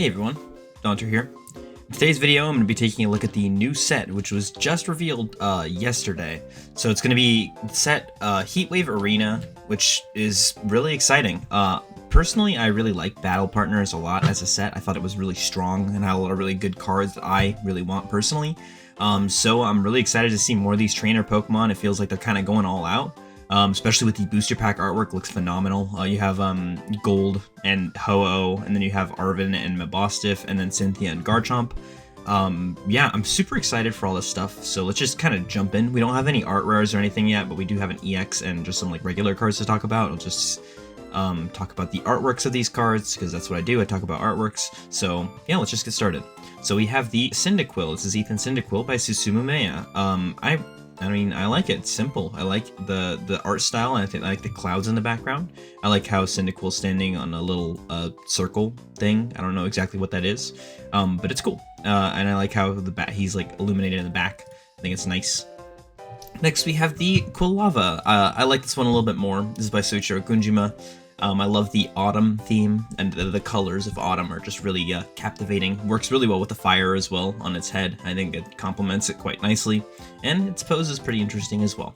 Hey everyone, Daunter here. In today's video, I'm going to be taking a look at the new set, which was just revealed yesterday. So it's going to be set Heatwave Arena, which is really exciting. Personally, I really like Battle Partners a lot as a set. I thought it was really strong and had a lot of really good cards that I really want personally. So I'm really excited to see more of these trainer Pokemon. It feels like they're kind of going all out. Especially with the booster pack artwork, looks phenomenal. You have Gold and Ho-Oh, and then you have Arven and Mabostiff, and then Cynthia and Garchomp. Yeah, I'm super excited for all this stuff, so let's just kind of jump in. We don't have any art rares or anything yet, but we do have an EX and just some like regular cards to talk about. I'll just talk about the artworks of these cards, because that's what I do, I talk about artworks. So yeah, let's just get started. So we have the Cyndaquil. This is Ethan Cyndaquil by Susumu Maya. I mean, I like it. It's simple. I like the art style, and I like the clouds in the background. I like how Cyndaquil's standing on a little circle thing. I don't know exactly what that is, but it's cool. And I like how he's like illuminated in the back. I think it's nice. Next, we have the Quilava. I like this one a little bit more. This is by Soichiro Kunjima. I love the autumn theme, and the colors of autumn are just really captivating. Works really well with the fire as well on its head. I think it complements it quite nicely, and its pose is pretty interesting as well.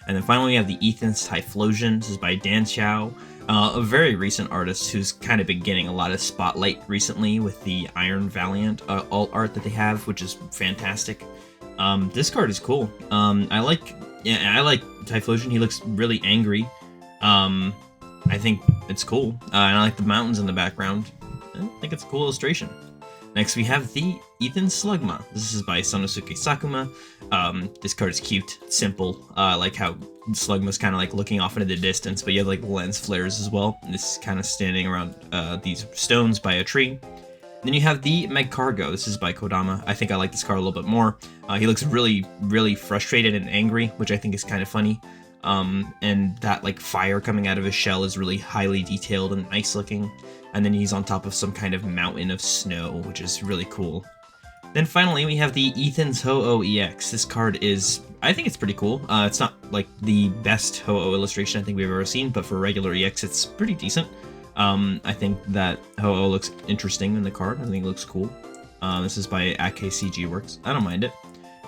And then finally we have the Ethan's Typhlosion. This is by Dan Xiao, a very recent artist who's kind of been getting a lot of spotlight recently with the Iron Valiant alt art that they have, which is fantastic. This card is cool. I like Typhlosion. He looks really angry. I think it's cool, and I like the mountains in the background. I think it's a cool illustration. Next, we have the Ethan Slugma. This is by Sonosuke Sakuma. This card is cute, simple. I like how Slugma's kind of like looking off into the distance, but you have like lens flares as well. This is kind of standing around these stones by a tree. Then you have the Magcargo. This is by Kodama. I think I like this card a little bit more. He looks really, really frustrated and angry, which I think is kind of funny. And that like fire coming out of his shell is really highly detailed and nice looking. And then he's on top of some kind of mountain of snow, which is really cool. Then finally we have the Ethan's Ho-Oh EX. This card is, I think it's pretty cool. It's not like the best Ho-Oh illustration I think we've ever seen, but for regular EX it's pretty decent. I think that Ho-Oh looks interesting in the card. I think it looks cool. This is by AKCG Works. I don't mind it.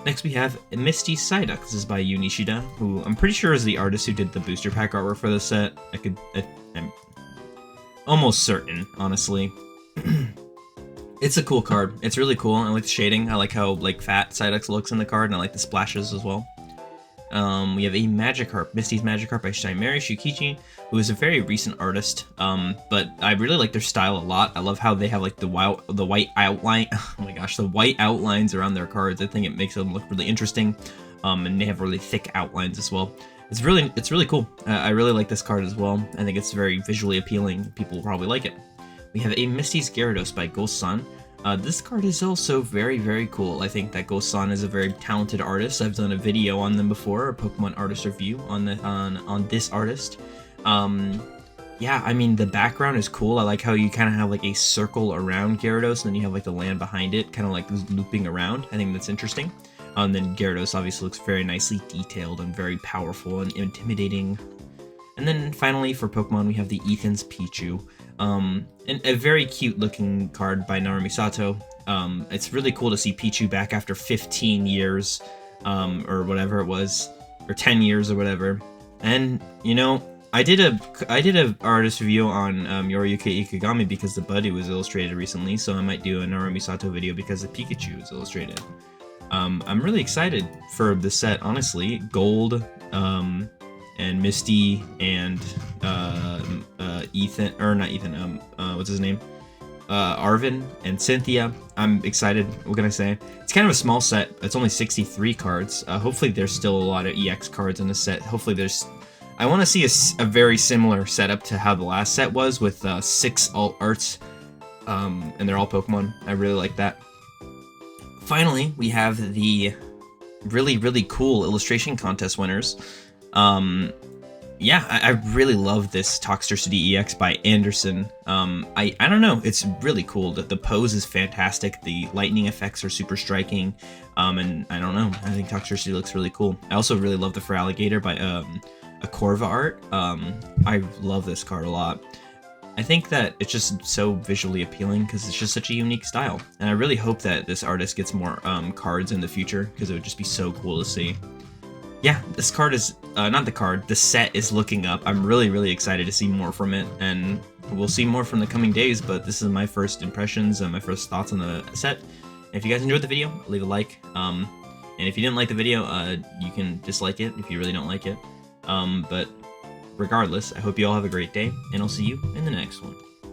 Next we have Misty Psyduck. This is by Yu Nishida, who I'm pretty sure is the artist who did the booster pack artwork for this set. I'm almost certain, honestly. It's a cool card. It's really cool. I like the shading. I like how like fat Psyduck looks in the card, and I like the splashes as well. We have a Magikarp, Misty's Magikarp by Shimeri Shukichi, who is a very recent artist, but I really like their style a lot. I love how they have like the white outline, oh my gosh, the white outlines around their cards. I think it makes them look really interesting, and they have really thick outlines as well. It's really cool. I really like this card as well. I think it's very visually appealing. People will probably like it. We have a Misty's Gyarados by Ghost-san. This card is also very, very cool. I think that Ghost-san is a very talented artist. I've done a video on them before, a Pokemon artist review on this artist. Yeah, I mean, the background is cool. I like how you kind of have like a circle around Gyarados, and then you have like the land behind it, kind of like looping around. I think that's interesting. Then Gyarados obviously looks very nicely detailed and very powerful and intimidating. And then finally for Pokemon, we have the Ethan's Pichu. And a very cute looking card by Narumi Sato. It's really cool to see Pichu back after 15 years, or whatever it was, or 10 years or whatever. And, you know, I did a artist review on Yoriyuki Ikigami because the Buddy was illustrated recently, so I might do a Narumi Sato video because the Pikachu is illustrated. I'm really excited for the set, honestly. Gold, and Misty, and Ethan, or not Ethan, what's his name? Arven and Cynthia. I'm excited. What can I say? It's kind of a small set. It's only 63 cards. Hopefully there's still a lot of EX cards in the set. Hopefully there's... I want to see a very similar setup to how the last set was, with 6 alt arts, and they're all Pokemon. I really like that. Finally, we have the really, really cool illustration contest winners. Yeah, I really love this Toxtricity EX by Anderson. I don't know, it's really cool. The pose is fantastic, the lightning effects are super striking, and I don't know, I think Toxtricity looks really cool. I also really love the Feraligatr by Akorva art. I love this card a lot. I think that it's just so visually appealing because it's just such a unique style. And I really hope that this artist gets more cards in the future because it would just be so cool to see. Yeah, this card is, not the card, the set is looking up. I'm really excited to see more from it, and we'll see more from the coming days, but this is my first impressions and my first thoughts on the set. And if you guys enjoyed the video, leave a like. And if you didn't like the video, you can dislike it if you really don't like it. But regardless, I hope you all have a great day, and I'll see you in the next one.